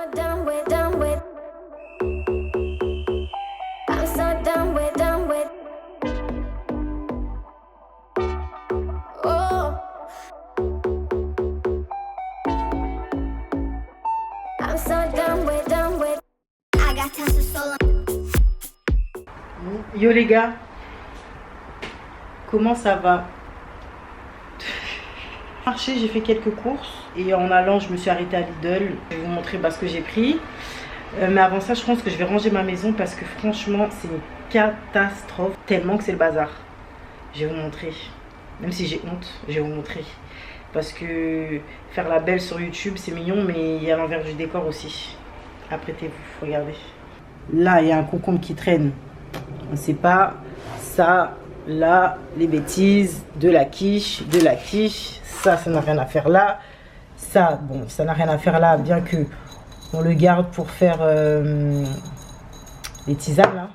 Oh, I'm so done with. I got tested so long. Yo les gars, comment ça va? Marché, j'ai fait quelques courses et en allant je me suis arrêtée à Lidl. Je vais vous montrer ce que j'ai pris. Mais avant ça je pense que je vais ranger ma maison parce que franchement c'est une catastrophe tellement que c'est le bazar. Je vais vous montrer. Même si j'ai honte, je vais vous montrer. Parce que faire la belle sur YouTube c'est mignon mais il y a l'envers du décor aussi. Apprêtez-vous, regardez. Là il y a un concombre qui traîne. On ne sait pas ça, là, les bêtises, de la quiche, ça n'a rien à faire là, ça, bon, ça n'a rien à faire là, bien que on le garde pour faire les tisanes, là.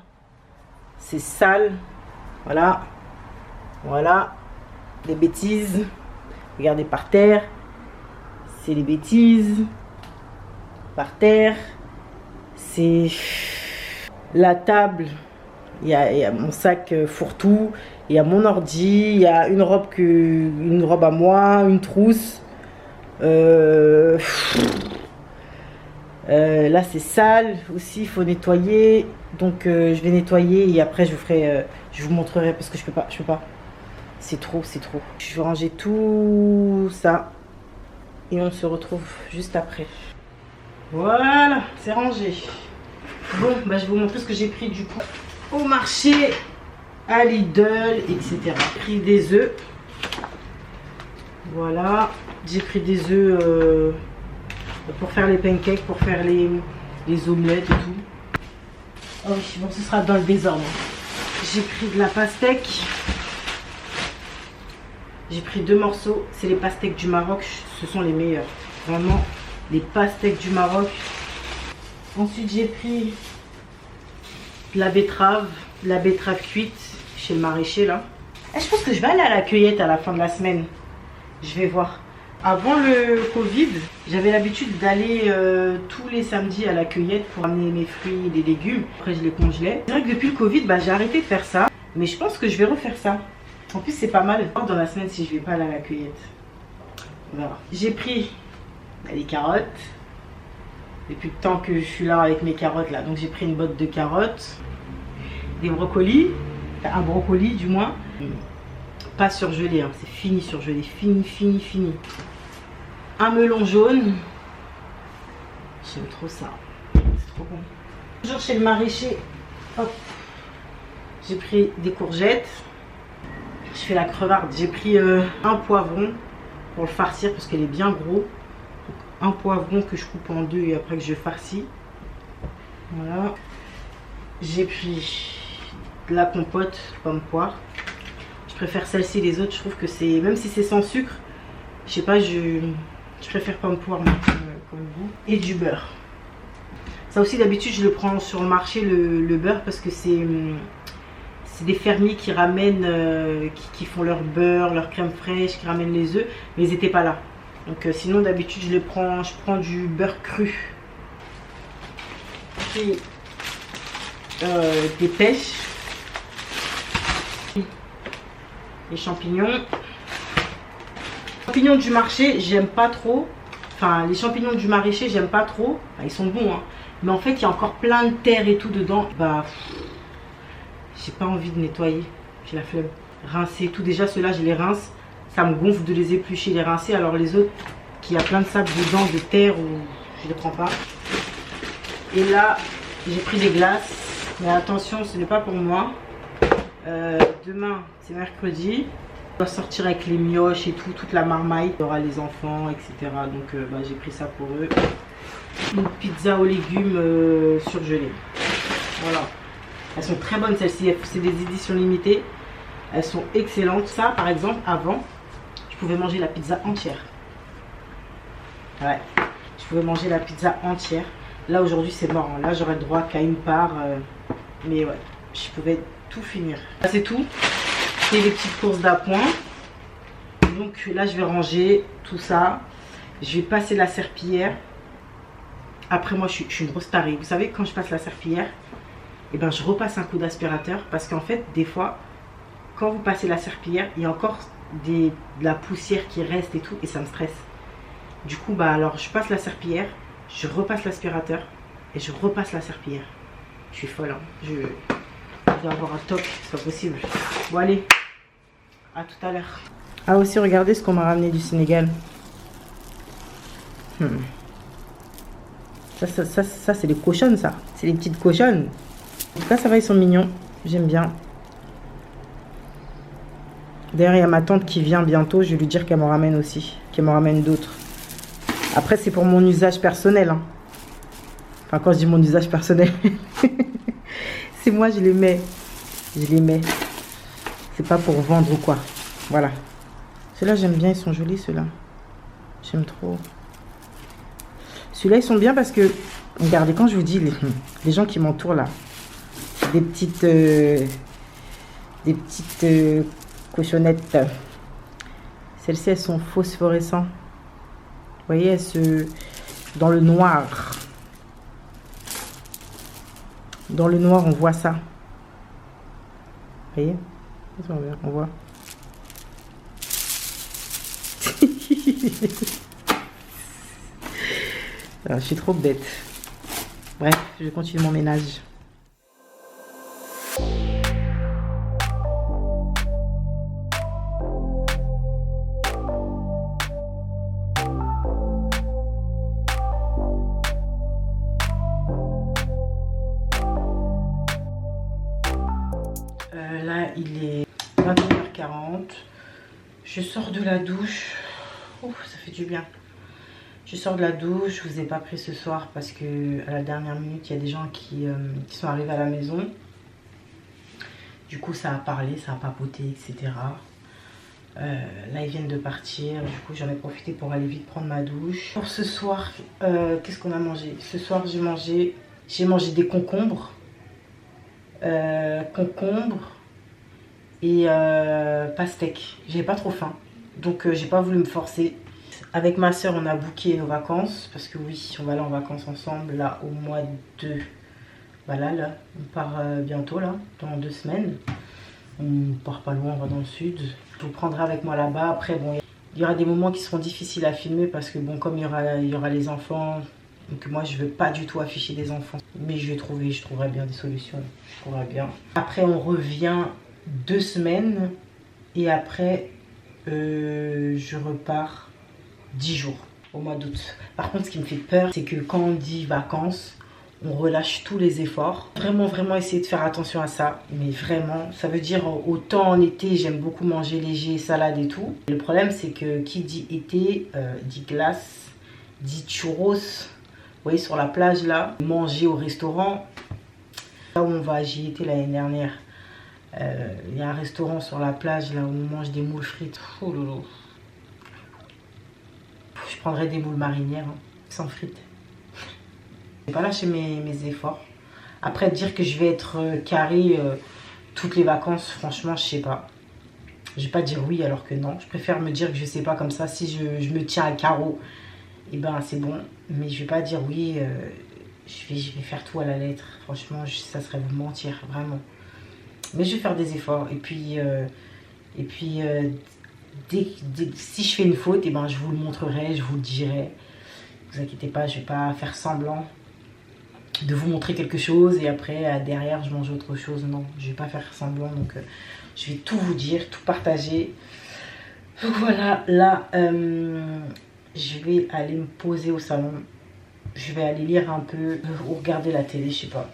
C'est sale, voilà, voilà, les bêtises, regardez par terre, c'est les bêtises, par terre, c'est la table. Il y a mon sac fourre-tout, il y a mon ordi, il y a une robe à moi, une trousse. Là c'est sale aussi, il faut nettoyer. Donc je vais nettoyer et après je vous montrerai parce que je peux pas. C'est trop. Je vais ranger tout ça et on se retrouve juste après. Voilà, c'est rangé. Bon, bah, je vais vous montrer ce que j'ai pris du coup au marché, à Lidl, etc. J'ai pris des œufs. Voilà, j'ai pris des œufs pour faire les pancakes, pour faire les omelettes et tout. Oh oui, bon, ce sera dans le désordre. J'ai pris de la pastèque. J'ai pris 2 morceaux. C'est les pastèques du Maroc. Ce sont les meilleurs. Vraiment, les pastèques du Maroc. Ensuite, j'ai pris la betterave cuite chez le maraîcher là. Et je pense que je vais aller à la cueillette à la fin de la semaine. Je vais voir. Avant le Covid, j'avais l'habitude d'aller tous les samedis à la cueillette pour amener mes fruits et les légumes. Après, je les congelais. C'est vrai que depuis le Covid, bah, j'ai arrêté de faire ça. Mais je pense que je vais refaire ça. En plus, c'est pas mal dans la semaine si je vais pas aller à la cueillette. Voilà. J'ai pris les carottes. Depuis le temps que je suis là avec mes carottes là. Donc j'ai pris une botte de carottes. Des brocolis. Enfin, un brocoli du moins. Pas surgelé, hein. C'est fini surgelé. Fini. Un melon jaune. J'aime trop ça. C'est trop bon. Toujours chez le maraîcher. Hop. J'ai pris des courgettes. Je fais la crevarde. J'ai pris un poivron pour le farcir parce qu'elle est bien gros. Un poivron que je coupe en 2 et après que je farcis. Voilà. J'ai pris de la compote pomme poire. Je préfère celle-ci, les autres je trouve que c'est, même si c'est sans sucre, je sais pas, je préfère pomme poire comme goût. Et du beurre. Ça aussi d'habitude je le prends sur le marché le beurre parce que c'est des fermiers qui ramènent, qui font leur beurre, leur crème fraîche, qui ramènent les œufs, mais ils n'étaient pas là. Donc sinon d'habitude je prends du beurre cru. Et des pêches. Les champignons. Les champignons du marché, j'aime pas trop. Enfin, les champignons du maraîcher, j'aime pas trop. Enfin, ils sont bons, hein. Mais en fait, il y a encore plein de terre et tout dedans. Bah, j'ai pas envie de nettoyer. J'ai la flemme. Rincer tout. Déjà, ceux-là, je les rince. Ça me gonfle de les éplucher, les rincer. Alors les autres, qui a plein de sable dedans, de terre, ou je les prends pas. Et là, j'ai pris des glaces. Mais attention, ce n'est pas pour moi. Demain, c'est mercredi. On va sortir avec les mioches et tout, toute la marmaille. Il y aura les enfants, etc. Donc bah, j'ai pris ça pour eux. Une pizza aux légumes surgelés. Voilà. Elles sont très bonnes celles-ci. C'est des éditions limitées. Elles sont excellentes. Ça, par exemple, avant, je pouvais manger la pizza entière. Ouais. Je pouvais manger la pizza entière. Là, aujourd'hui, c'est mort. Là, j'aurais le droit qu'à une part. Mais ouais, je pouvais tout finir. Là, c'est tout. C'est les petites courses d'appoint. Donc là, je vais ranger tout ça. Je vais passer la serpillière. Après, moi, je suis une grosse tarée. Vous savez, quand je passe la serpillière, et ben, je repasse un coup d'aspirateur. Parce qu'en fait, des fois, quand vous passez la serpillière, il y a encore de la poussière qui reste et tout. Et ça me stresse. Du coup, bah alors, je passe la serpillière, je repasse l'aspirateur et je repasse la serpillière. Je suis folle, hein. Je dois avoir un toc, c'est pas possible. Bon, allez, à tout à l'heure. Ah, aussi, regardez ce qu'on m'a ramené du Sénégal. Ça c'est des cochonnes, ça. C'est des petites cochonnes. En tout cas, ça va, ils sont mignons. J'aime bien. D'ailleurs, il y a ma tante qui vient bientôt. Je vais lui dire qu'elle m'en ramène aussi. Qu'elle m'en ramène d'autres. Après, c'est pour mon usage personnel. Hein. Enfin, quand je dis mon usage personnel, c'est moi, je les mets. Je les mets. C'est pas pour vendre ou quoi. Voilà. Ceux-là, j'aime bien. Ils sont jolis, ceux-là. J'aime trop. Ceux-là, ils sont bien parce que, regardez, quand je vous dis, les gens qui m'entourent là, des petites cochonnettes. Celles-ci, elles sont phosphorescentes. Vous voyez, elles se... Dans le noir. Dans le noir, on voit ça. Vous voyez? On voit. Alors, je suis trop bête. Bref, je continue mon ménage. Là, il est 21h40. Je sors de la douche. Ouf, ça fait du bien. Je sors de la douche. Je vous ai pas pris ce soir parce que à la dernière minute, il y a des gens qui sont arrivés à la maison. Du coup, ça a parlé, ça a papoté, etc. Là, ils viennent de partir. Du coup, j'en ai profité pour aller vite prendre ma douche. Pour ce soir, qu'est-ce qu'on a mangé? Ce soir, j'ai mangé des concombres. Et pastèque. J'avais pas trop faim, donc j'ai pas voulu me forcer. Avec ma soeur, on a booké nos vacances parce que oui, on va aller en vacances ensemble là au mois de... Voilà, là, on part bientôt là, dans 2 semaines. On part pas loin, on va dans le sud. Je vous prendrai avec moi là-bas. Après, bon, il y aura des moments qui seront difficiles à filmer parce que bon, comme il y aura les enfants, donc moi je veux pas du tout afficher des enfants. Mais je trouverai bien des solutions. Je trouverai bien. Après, on revient 2 semaines et après je repars 10 jours au mois d'août. Par contre, ce qui me fait peur, c'est que quand on dit vacances, on relâche tous les efforts. Vraiment essayer de faire attention à ça. Mais vraiment, ça veut dire autant en été, j'aime beaucoup manger léger, salade et tout. Le problème, c'est que qui dit été, dit glace, dit churros. Vous voyez, sur la plage là, manger au restaurant. Là où on va, j'y étais l'année dernière. Il y a un restaurant sur la plage là où on mange des moules frites. Oh lolo. Je prendrais des moules marinières hein, sans frites. Je vais pas lâcher mes efforts. Après dire que je vais être carré toutes les vacances, franchement je sais pas. Je vais pas dire oui alors que non. Je préfère me dire que je sais pas, comme ça si je me tiens à carreau, et ben c'est bon. Mais je vais pas dire oui, je vais faire tout à la lettre. Franchement ça serait vous mentir, vraiment. Mais je vais faire des efforts. Et puis si je fais une faute, et ben je vous le montrerai, je vous le dirai. Ne vous inquiétez pas, je vais pas faire semblant de vous montrer quelque chose et après derrière je mange autre chose. Non, je vais pas faire semblant. Donc je vais tout vous dire, tout partager. Donc voilà, là je vais aller me poser au salon. Je vais aller lire un peu ou regarder la télé, je sais pas.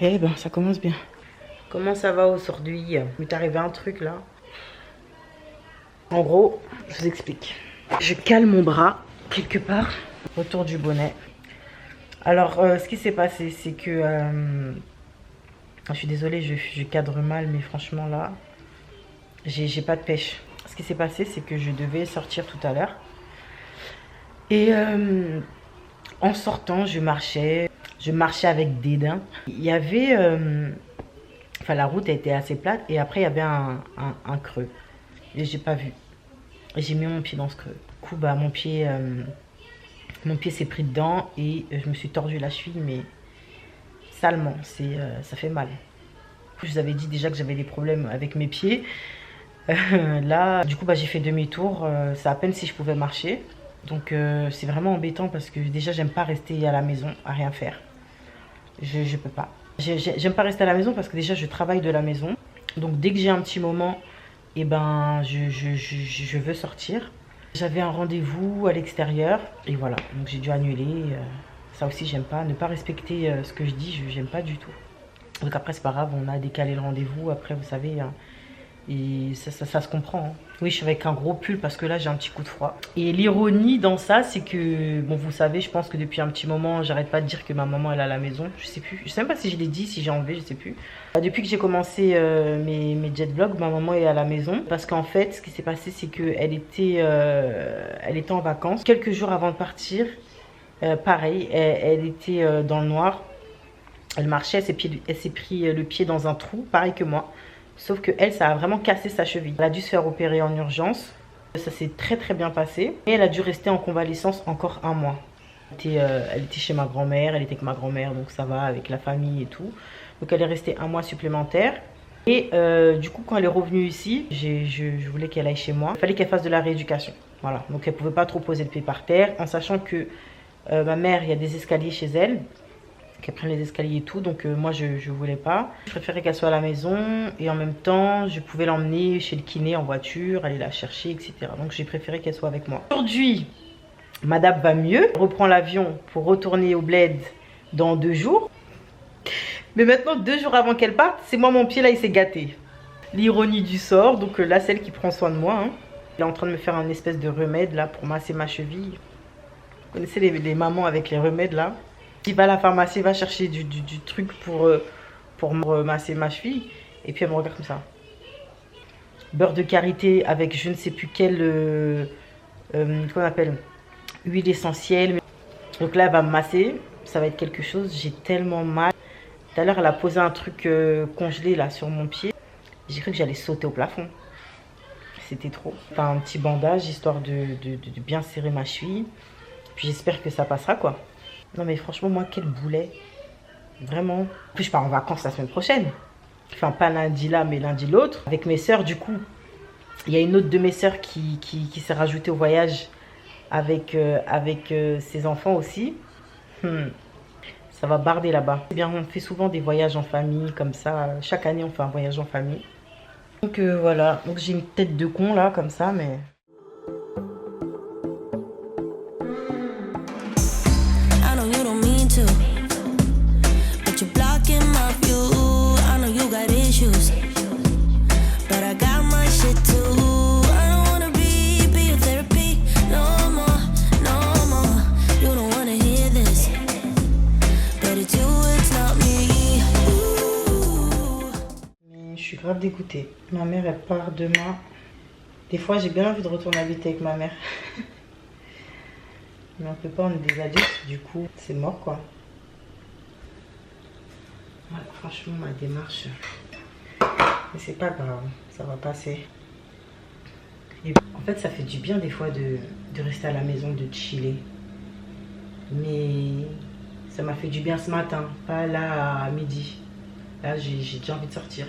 Eh ben ça commence bien. Comment ça va aujourd'hui? Il m'est arrivé un truc là. En gros, je vous explique. Je cale mon bras quelque part autour du bonnet. Alors, ce qui s'est passé, c'est que... je suis désolée, je cadre mal, mais franchement là, j'ai pas de pêche. Ce qui s'est passé, c'est que je devais sortir tout à l'heure. Et en sortant, je marchais avec dédain. Il y avait... Enfin, la route était assez plate et après, il y avait un creux. Et j'ai pas vu. Et j'ai mis mon pied dans ce creux. Du coup, bah, mon pied Mon pied s'est pris dedans et je me suis tordu la cheville, mais salement, ça fait mal. Je vous avais dit déjà que j'avais des problèmes avec mes pieds. Là, du coup, j'ai fait demi-tour. C'est à peine si je pouvais marcher. Donc, c'est vraiment embêtant parce que déjà, j'aime pas rester à la maison à rien faire. Je peux pas. J'aime pas rester à la maison parce que déjà, je travaille de la maison. Donc, dès que j'ai un petit moment, eh ben, je veux sortir. J'avais un rendez-vous à l'extérieur et voilà. Donc, j'ai dû annuler. Ça aussi, j'aime pas. Ne pas respecter ce que je dis, j'aime pas du tout. Donc après, c'est pas grave, on a décalé le rendez-vous. Après, vous savez, hein, et ça se comprend. Hein. Oui, je suis avec un gros pull parce que là, j'ai un petit coup de froid. Et l'ironie dans ça, c'est que, bon, vous savez, je pense que depuis un petit moment, j'arrête pas de dire que ma maman, elle est à la maison. Je sais plus. Je sais même pas si je l'ai dit, si j'ai enlevé, je sais plus. Depuis que j'ai commencé mes jet vlogs, ma maman est à la maison. Parce qu'en fait, ce qui s'est passé, c'est qu'elle était en vacances. Quelques jours avant de partir, pareil, elle était dans le noir. Elle marchait, elle s'est pris le pied dans un trou, pareil que moi. Sauf que elle, ça a vraiment cassé sa cheville. Elle a dû se faire opérer en urgence. Ça s'est très très bien passé. Et elle a dû rester en convalescence encore 1 mois. Elle était chez ma grand-mère, elle était avec ma grand-mère, donc ça va, avec la famille et tout. Donc elle est restée 1 mois supplémentaire. Et du coup, quand elle est revenue ici, je voulais qu'elle aille chez moi. Il fallait qu'elle fasse de la rééducation. Voilà, donc elle ne pouvait pas trop poser le pied par terre, en sachant que ma mère, il y a des escaliers chez elle. Qu'elle prenne les escaliers et tout, donc moi je voulais pas. Je préférais qu'elle soit à la maison et en même temps je pouvais l'emmener chez le kiné en voiture, aller la chercher, etc. Donc j'ai préféré qu'elle soit avec moi. Aujourd'hui, madame va mieux, elle reprend l'avion pour retourner au bled dans 2 jours. Mais maintenant, 2 jours avant qu'elle parte, c'est moi mon pied là il s'est gâté. L'ironie du sort, donc là celle qui prend soin de moi, hein. Elle est en train de me faire un espèce de remède là pour masser ma cheville. Vous connaissez les mamans avec les remèdes là? Il va à la pharmacie, va chercher du truc pour masser ma cheville. Et puis elle me regarde comme ça. Beurre de karité avec je ne sais plus quelle qu'on appelle huile essentielle. Donc là elle va me masser. Ça va être quelque chose. J'ai tellement mal. Tout à l'heure elle a posé un truc congelé là sur mon pied. J'ai cru que j'allais sauter au plafond. C'était trop. Enfin un petit bandage histoire de bien serrer ma cheville. Puis j'espère que ça passera quoi. Non mais franchement, moi, quel boulet. Vraiment. En plus, je pars en vacances la semaine prochaine. Enfin, pas lundi là, mais lundi l'autre. Avec mes sœurs, du coup. Il y a une autre de mes sœurs qui s'est rajoutée au voyage avec ses enfants aussi. Ça va barder là-bas. Eh bien, on fait souvent des voyages en famille, comme ça. Chaque année, on fait un voyage en famille. Donc voilà. Donc j'ai une tête de con là, comme ça, mais... Grave dégoûtée. Ma mère elle part demain. Des fois j'ai bien envie de retourner habiter avec ma mère. Mais on peut pas, on est des adultes, du coup c'est mort quoi. Voilà, franchement ma démarche. Mais c'est pas grave, ça va passer. Et en fait ça fait du bien des fois de rester à la maison, de chiller. Mais ça m'a fait du bien ce matin, pas là à midi. Là j'ai déjà envie de sortir.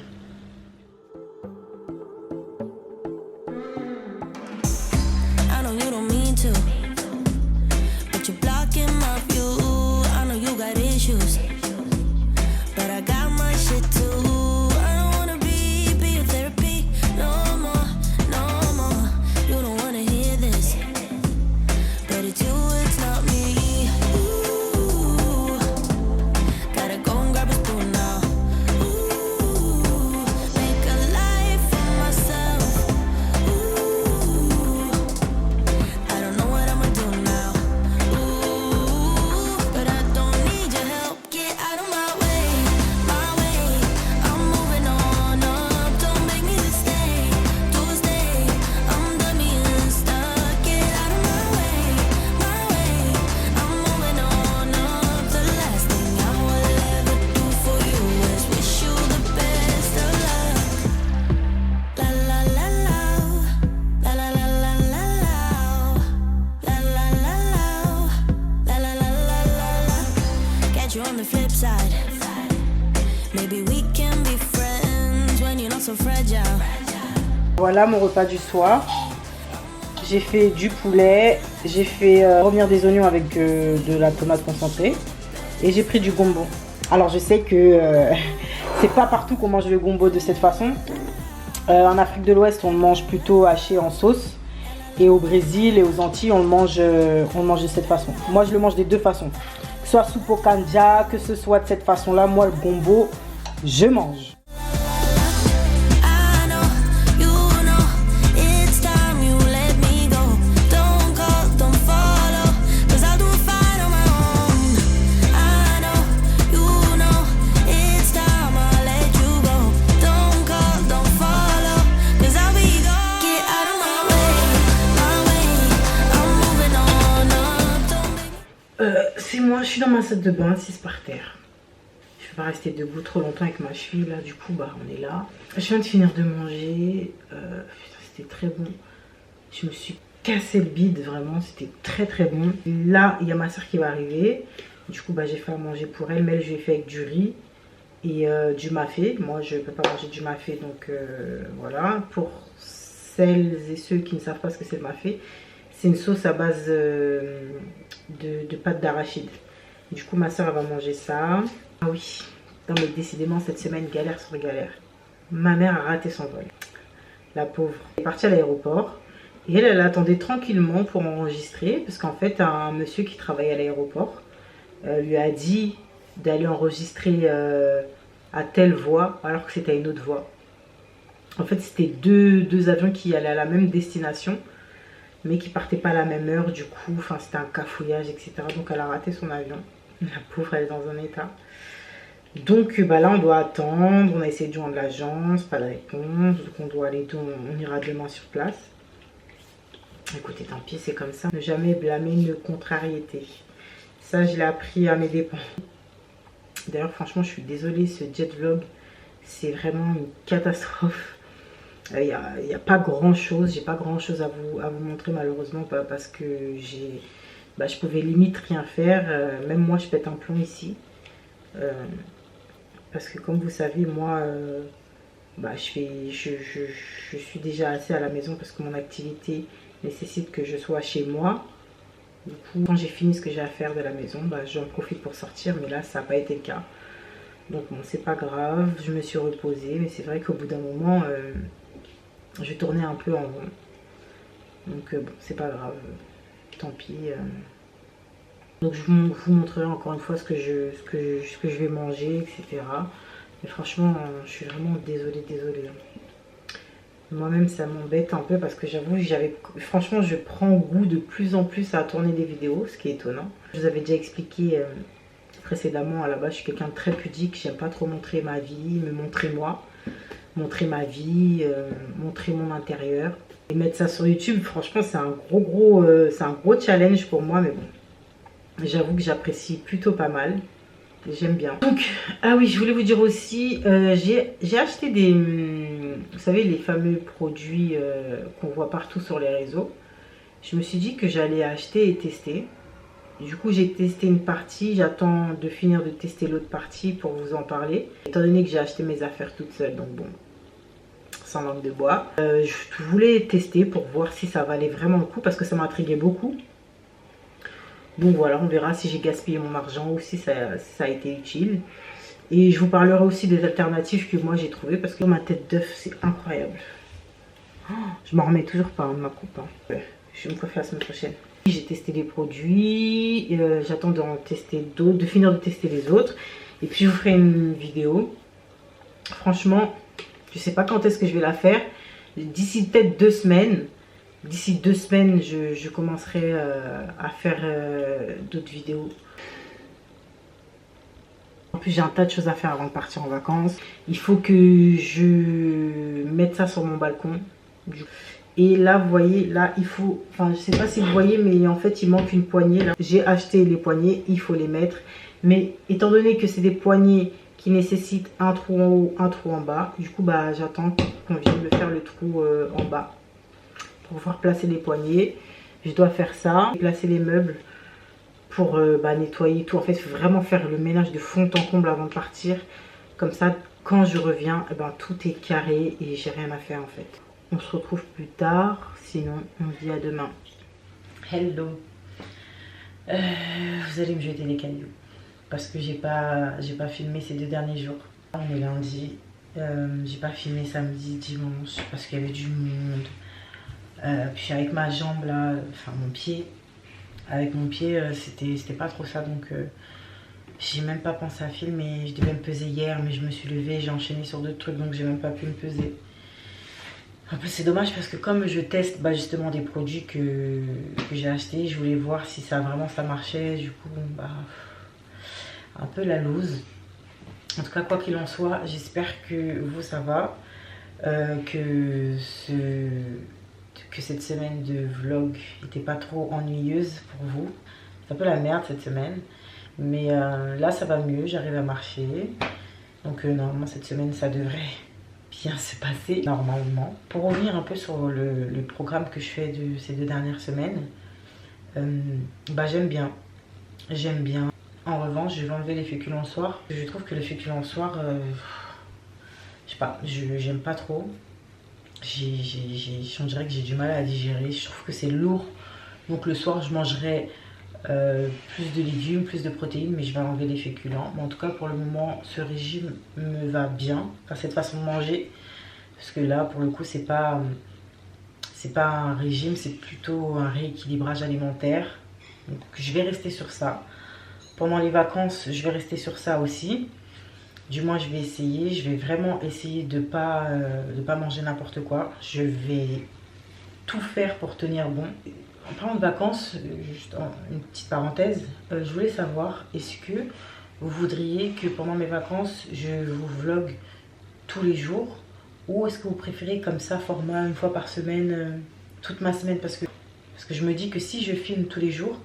get you on the flip side. Maybe we can be friends when you're not so fragile. Voilà mon repas du soir. J'ai fait du poulet, j'ai fait revenir des oignons avec de la tomate concentrée et j'ai pris du gombo. Alors je sais que c'est pas partout qu'on mange le gombo de cette façon. En Afrique de l'Ouest on le mange plutôt haché en sauce et au Brésil et aux Antilles on le mange de cette façon. Moi je le mange des deux façons, que ce soit soupe au kanja, que ce soit de cette façon là, moi le gombo je mange. C'est moi, je suis dans ma salle de bain, assise par terre. Je ne vais pas rester debout trop longtemps avec ma cheville là, du coup bah on est là. Je viens de finir de manger, c'était très bon. Je me suis cassé le bide, vraiment, c'était très très bon. Là, il y a ma soeur qui va arriver. Du coup bah j'ai fait à manger pour elle, mais elle je l'ai fait avec du riz et du mafé. Moi je ne peux pas manger du mafé, donc voilà. Pour celles et ceux qui ne savent pas ce que c'est le mafé, c'est une sauce à base de pâte d'arachide. Du coup, ma soeur va manger ça. Ah oui, non mais décidément, cette semaine, galère sur galère. Ma mère a raté son vol. La pauvre. Elle est partie à l'aéroport. Et elle attendait tranquillement pour enregistrer. Parce qu'en fait, un monsieur qui travaillait à l'aéroport lui a dit d'aller enregistrer à telle voie, alors que c'était à une autre voie. En fait, c'était deux avions qui allaient à la même destination, mais qui partaient pas à la même heure, du coup, enfin c'était un cafouillage, etc. Donc elle a raté son avion. La pauvre, elle est dans un état. Donc bah là, on doit attendre. On a essayé de joindre l'agence, pas de réponse. Donc on doit aller, on ira demain sur place. Écoutez, tant pis, c'est comme ça. Ne jamais blâmer une contrariété. Ça, je l'ai appris à mes dépens. D'ailleurs, franchement, je suis désolée, ce jet vlog, c'est vraiment une catastrophe. Il n'y a pas grand chose, j'ai pas grand chose à vous montrer malheureusement, parce que je pouvais limite rien faire. Même moi je pète un plomb ici, parce que comme vous savez, moi je suis déjà assez à la maison parce que mon activité nécessite que je sois chez moi. Du coup, quand j'ai fini ce que j'ai à faire de la maison, j'en profite pour sortir, mais là ça n'a pas été le cas. Donc bon, c'est pas grave, je me suis reposée, mais c'est vrai qu'au bout d'un moment je tournais un peu en rond. Donc bon, c'est pas grave, tant pis. Donc je vous montrerai encore une fois ce que je vais manger, etc. Mais franchement, je suis vraiment désolée. Moi-même, ça m'embête un peu parce que j'avoue, franchement, je prends goût de plus en plus à tourner des vidéos, ce qui est étonnant. Je vous avais déjà expliqué précédemment, à la base, je suis quelqu'un de très pudique. J'aime pas trop montrer ma vie, me montrer moi. Montrer ma vie, montrer mon intérieur. Et mettre ça sur YouTube, franchement, c'est un gros challenge pour moi, mais bon, j'avoue que j'apprécie plutôt pas mal. J'aime bien. Donc, ah oui, je voulais vous dire aussi, j'ai acheté des, vous savez, les fameux produits qu'on voit partout sur les réseaux. Je me suis dit que j'allais acheter et tester. Du coup, j'ai testé une partie, j'attends de finir de tester l'autre partie pour vous en parler. Étant donné que j'ai acheté mes affaires toute seule, donc bon, sans langue de bois. Je voulais tester pour voir si ça valait vraiment le coup, parce que ça m'intriguait beaucoup. Donc voilà, on verra si j'ai gaspillé mon argent ou si ça a été utile. Et je vous parlerai aussi des alternatives que moi j'ai trouvées, parce que ma tête d'œuf, c'est incroyable. Oh, je m'en remets toujours pas de ma coupe. Je vais me coiffer la semaine prochaine. J'ai testé les produits, j'attends d'en tester d'autres, de finir de tester les autres. Et puis je vous ferai une vidéo. Franchement, je sais pas quand est-ce que je vais la faire. D'ici peut-être 2 semaines. D'ici 2 semaines, je commencerai à faire d'autres vidéos. En plus, j'ai un tas de choses à faire avant de partir en vacances. Il faut que je mette ça sur mon balcon. Et là, vous voyez, là, il faut... Enfin, je sais pas si vous voyez, mais en fait, il manque une poignée. J'ai acheté les poignées, il faut les mettre. Mais étant donné que c'est des poignées qui nécessitent un trou en haut, un trou en bas, du coup, j'attends qu'on vienne me faire le trou en bas. Pour pouvoir placer les poignées, je dois faire ça. Placer les meubles pour nettoyer tout. En fait, il faut vraiment faire le ménage de fond en comble avant de partir. Comme ça, quand je reviens, tout est carré et j'ai rien à faire en fait. On se retrouve plus tard, sinon on se dit à demain. Hello. Vous allez me jeter des cailloux parce que j'ai pas filmé ces 2 derniers jours. On est lundi, j'ai pas filmé samedi, dimanche parce qu'il y avait du monde. Puis avec ma jambe là, enfin mon pied, avec mon pied c'était pas trop ça, donc j'ai même pas pensé à filmer. Je devais me peser hier mais je me suis levée, j'ai enchaîné sur d'autres trucs donc j'ai même pas pu me peser. En plus c'est dommage parce que comme je teste justement des produits que j'ai achetés, je voulais voir si ça marchait. Du coup un peu la loose. En tout cas quoi qu'il en soit, j'espère que vous ça va, que cette semaine de vlog n'était pas trop ennuyeuse pour vous. C'est un peu la merde cette semaine, mais là ça va mieux, j'arrive à marcher. Donc normalement cette semaine ça devrait bien se passer normalement. Pour revenir un peu sur le programme que je fais de ces 2 dernières semaines, j'aime bien. En revanche, je vais enlever les féculents le soir. Je trouve que les féculents le soir, je sais pas, j'aime pas trop. On dirait que j'ai du mal à digérer. Je trouve que c'est lourd. Donc le soir, je mangerai plus de légumes, plus de protéines, mais je vais enlever les féculents. Mais en tout cas, pour le moment, ce régime me va bien. Enfin, cette façon de manger. Parce que là, pour le coup, c'est pas un régime, c'est plutôt un rééquilibrage alimentaire. Donc je vais rester sur ça. Pendant les vacances, je vais rester sur ça aussi. Du moins, je vais essayer. Je vais vraiment essayer de pas manger n'importe quoi. Je vais tout faire pour tenir bon. En parlant de vacances, juste une petite parenthèse, je voulais savoir, est-ce que vous voudriez que pendant mes vacances, je vous vlog tous les jours? Ou est-ce que vous préférez comme ça, format 1 fois par semaine, toute ma semaine? Parce que je me dis que si je filme tous les jours,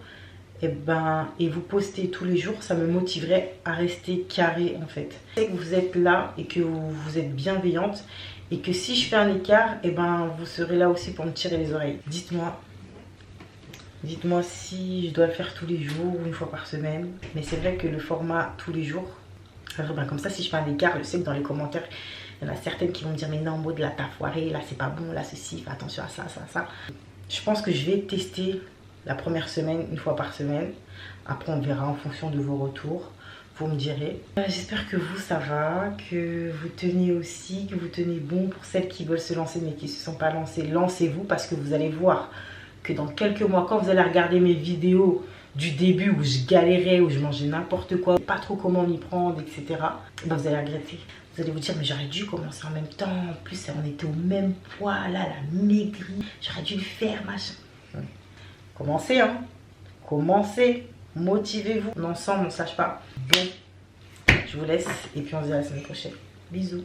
et vous postez tous les jours, ça me motiverait à rester carré en fait. Je sais que vous êtes là et que vous êtes bienveillante et que si je fais un écart, vous serez là aussi pour me tirer les oreilles. Dites-moi si je dois le faire tous les jours ou 1 fois par semaine. Mais c'est vrai que le format tous les jours, alors, comme ça si je fais un écart, je sais que dans les commentaires, il y en a certaines qui vont me dire mais non, Maud, là t'as foiré, là c'est pas bon, là ceci, fais attention à ça. Je pense que je vais tester la première semaine, 1 fois par semaine. Après on verra en fonction de vos retours. Vous me direz. J'espère que vous ça va, que vous tenez aussi, que vous tenez bon. Pour celles qui veulent se lancer mais qui ne se sont pas lancées, lancez-vous parce que vous allez voir que dans quelques mois, quand vous allez regarder mes vidéos du début où je galérais, où je mangeais n'importe quoi, pas trop comment m'y prendre, etc. Vous allez regretter. Vous allez vous dire mais j'aurais dû commencer en même temps. En plus on était au même poids, là la maigrie. J'aurais dû le faire, machin. Commencez, hein. Commencez. Motivez-vous. Ensemble, on ne sache pas. Bon, je vous laisse et puis on se dit à la semaine prochaine. Bisous.